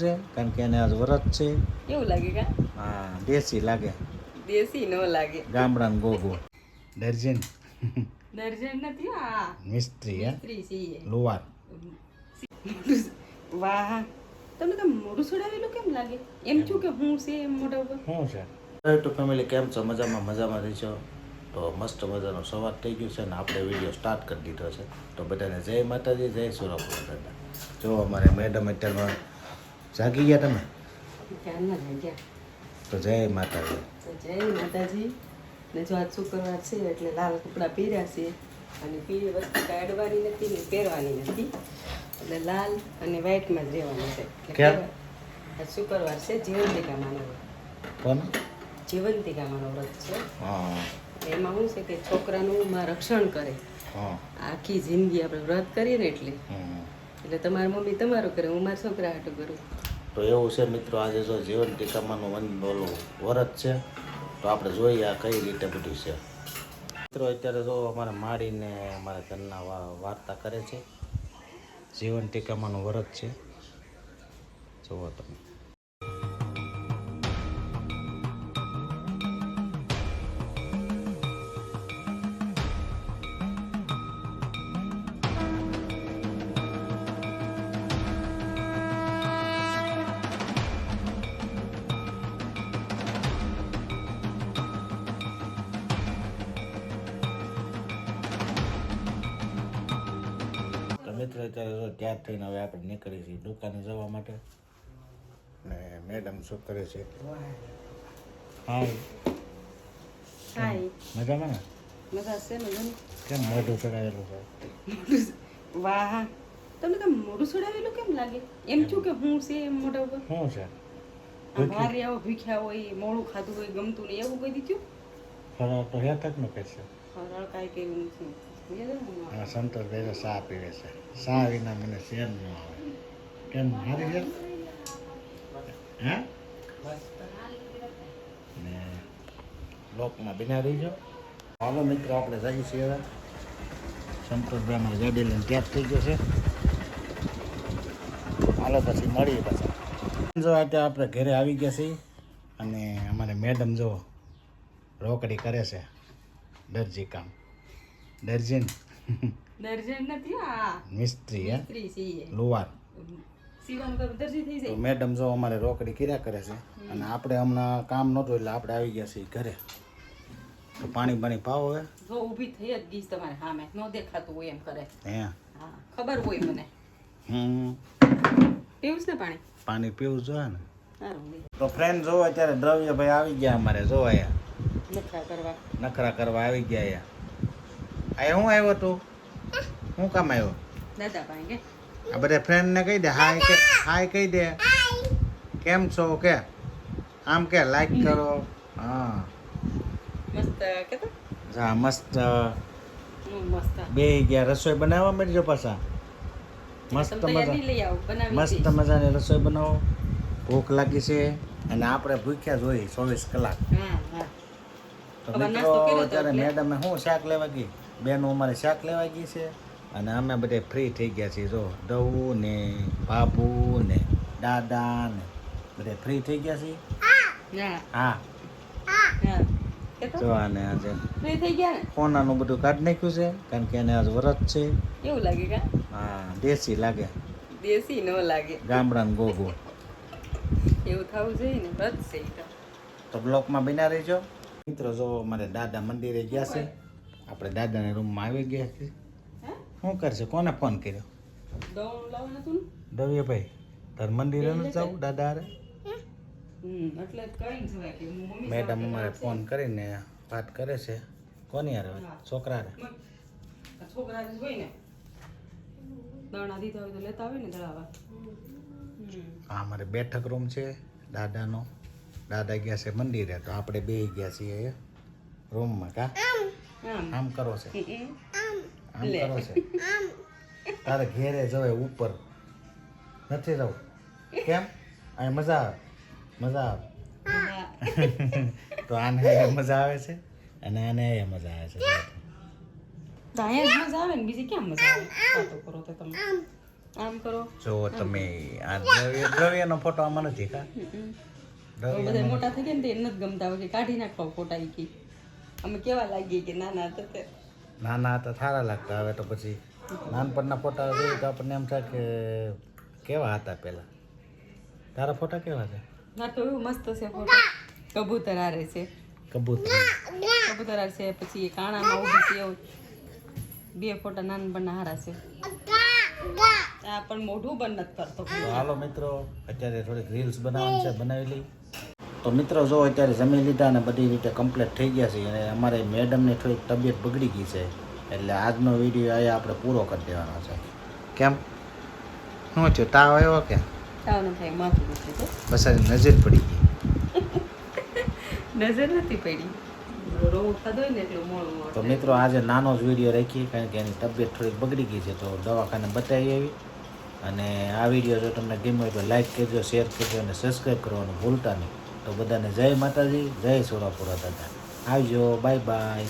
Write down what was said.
છે કારણ કે એને આજ વ્રત છે. એવું લાગે કા? હા, દેશી લાગે. દેશી નો લાગે. ગામડાનું ગોગો દર્જન દર્જન નથી આ મિસ્ત્રી હે મિસ્ત્રી છીએ. લુવાર. વાહ, તમને તો મોઢું છોડાવેલું કેમ લાગે? એમ છું કે હું છે એમ મોઢા ઉપર. શું છે? યુટ્યુબ ફેમિલી કેમ છો? મજામાં રહીશો. તો મસ્ત મજાનો સવાર થઈ ગયો છે ને આપણે વિડીયો સ્ટાર્ટ કરી દીધો છે. તો બધાને જય માતાજી, જય સુરપુરા દાદા. જો અમારે મેડમ અત્યારમાં જાગી ગયા તમે? ક્યારના જાગ્યા. તો જય માતાજી. તો જય માતાજી. ને જો આજ શુક્રવાર છે એટલે લાલ કપડાં પહેર્યા છે અને પીળી વસ્તુ કાંઈ અડવાની નથી ને પહેરવાની નથી, એટલે લાલ અને વ્હાઈટમાં જ રહેવાનું છે. કેમ? આજ શુક્રવાર છે, જીવંતિકા માનો કોણ? જીવંતિકામાનો વ્રત છે. હા એમાં શું છે કે છોકરાનું માં રક્ષણ કરે. હા. આખી જિંદગી આપણે વ્રત કરીએ ને એટલે હમ. એટલે તમારી મમ્મી તમારું કરે, હું મારા છોકરા હાટું કરું. તો એવું છે મિત્રો, આજે જો જીવન ટીકામાનું ઓલું વ્રત છે. તો આપણે જોઈએ આ કઈ રીતે બધું છે. મિત્રો અત્યારે જો અમારે માડીને અમારા ઘરના વાર્તા કરે છે. જીવન ટીકામાનું વ્રત છે, જુઓ તમે. મિત્રો અત્યારે તૈયાર થઈને હવે આપણે નીકળી છીએ દુકાને જવા માટે. ને મેડમ શું કરે છે? હાય હાય. મજામાં ને? મજા છે ને? કેમ મોઢું ચડાવેલું છે? વાહ, તમને તો મોઢું છોડાવેલું કેમ લાગે? એમ છું કે હું છે એમ મોઢા ઉપર. શું છે? ભારે આવો ભૂખ્યા હોય, મોડું ખાધું હોય, ગમતું નહીં એવું કહી દીધું. ફરાળ તો હે તક નો કરશે. ફરાળ કાંઈ કેવું નથી. હા, સંતોષ ભાઈ ચા પીવે છે. ચા વિના મને શેર ન આવે. કેમ હારી છે? હે? ને લોકમાં બિના રહીજો. હાલો મિત્રો, આપણે જઈએ છીએ હવે. સંતોષભાઈ અમારે ગાડી લઈને તૈયાર થઈ ગયો છે. હાલો પછી મળીએ પાછા. જો આજે આપણે ઘરે આવી ગયા છીએ અને અમારે મેડમ જો રોકડી કરે છે, દરજી કામ. દર્જન દર્જન નથી આ મિસ્ત્રી હે મિસ્ત્રી છીએ. લુવાર. સીવાનું કામ દર્જી થઈ તો જાય. મેડમ જો અમારે રોકડી કર્યા કરે છે અને આપણે હમણાં કામ નહોતું એટલે આપણે આવી ગયા છીએ ઘરે. તો પાણી પાવો હવે. જો ઊભી થઈ જ ગઈશ તમારે સામે, નો દેખાતું હોય એમ કરે. હે? હા, ખબર હોય મને. પીવું ને પાણી? પાણી પીવું જોઈએ ને. સારું. તો ફ્રેન્ડ જો અત્યારે દ્રવ્યભાઈ આવી ગયા અમારે, જો નખરા કરવા આવી ગયા. અહીંયા હું આવ્યો તું? શું કામ આવ્યો? દાદા પાણી કે આ બધા ફ્રેન્ડને કહી દે હાય, કહી દે. કેમ છો કે આમ કે લાઈક કરો. હા મસ્ત કેતો હા મસ્ત. મસ્ત બે ગયા રસોઈ બનાવવા માંડજો પાછા. મસ્ત મસ્ત મજાની રસોઈ બનાવો. ભૂખ લાગી છે અને આપણે ભૂખ્યા જ હોય 24 કલાક. તો મિત્રો અત્યારે મેડમે શું શાક લેવા ગઈ? બેનો અમારે શાક લેવા ગઈ છે અને અમે બધે ફ્રી થઈ ગયા છીએ. જો દવું ને બાબુ ને દાદા ને બધે ફ્રી થઈ ગયા છીએ. હા જો આને આજે ફ્રી થઈ ગયા ને? કોનાનું બધું કાઢી નાખ્યું છે કારણ કે એને આજ વ્રત છે. એવું લાગે કા? હા, દેશી લાગે. દેશી નો લાગે. ગામડાનું ગોગો. એવું થવું જોઈએ ને, વ્રત છે ઈ તો બ્લોકમાં બિના રહીજો. મિત્રો જો મારે દાદા મંદિરે ગયા છે. આપણે દાદાના રૂમમાં આવી ગયા છે. શું કરશે? કોને ફોન કર્યો? દઉં લાવવાનું હતું ને? દવ્યભાઈ તાર મંદિરે નથી જવું દાદા હારે? એટલે કઈ જવાય કે મમ્મી મેડમ અમારે ફોન કરીને વાત કરે છે. કોની હારે? છોકરા હારે. છોકરા હોય ને દણા દીધા હોય તો લેતા આવે ને દળાવા. આ અમારે બેઠક રૂમ છે દાદાનો. દાદા ગયા છે મંદિરે તો આપણે બે ગયા છીએ રૂમમાં. કા આમ કરો છે? આમ કરો છે? તારે ઘેરે જવાય ઉપર નથી જવું? કેમ? અહીં મજા આવે. તો આને મજા આવે છે અને આને મજા આવે છે. અહીંયા જ મજા આવે ને, બીજી ક્યાં મજા આવે? વાતો કરો તો તમે. આમ કરો. જો તમે આ દ્રવ્યનો ફોટો આમાં નથી કા બધા મોટા થઈ ગયા ને તે નથી ગમતા હોય કે કાઢી નાખવા ફોટા ઈ કે અમે કેવા લાગીએ કે નાના હતા તે નાના હતા સારા લાગતા. હવે તો પછી નાનપણના ફોટા જોઈએ તો આપણને એમ થાય કે કેવા હતા પહેલા. તારા ફોટા કેવા છે? ના તો એવું મસ્ત છે ફોટો. કબૂતર આરે છે, કબૂતર આરે છે, પછી કાણામાં ઊભી છે એવું. બે ફોટા નાનપણના હારા છે. આ પણ મોઢું બંધ નથી કરતો. તો હાલો મિત્રો, અત્યારે થોડીક રીલ્સ બનાવવાની છે, બનાવી લઈ. તો મિત્રો જો અત્યારે જમી લીધા અને બધી રીતે કમ્પ્લીટ થઈ ગયા છે અને અમારે મેડમની થોડીક તબિયત બગડી ગઈ છે એટલે આજનો વિડીયો અહીંયા આપણે પૂરો કરી દેવાનો છે. કેમ શું થયું? તાવ આવ્યો કે? તાવ ન થાય, માથું દુખે છે. બસ નજર પડી ગઈ. નજર નથી પડી, રોવું ખાધો ને એટલું મોડું મોડું. તો મિત્રો આજે નાનો જ વિડીયો રાખીએ કારણ કે એની તબિયત થોડીક બગડી ગઈ છે તો દવાખાને બતાવી આવી. અને આ વિડીયો જો તમને ગમ્યો હોય તો લાઈક કરજો, શેર કરજો અને સબસ્ક્રાઈબ કરવાનું ભૂલતા નહીં. તો બધાને જય માતાજી, જય સોરાપુરા દાદા. આવજો, બાય બાય.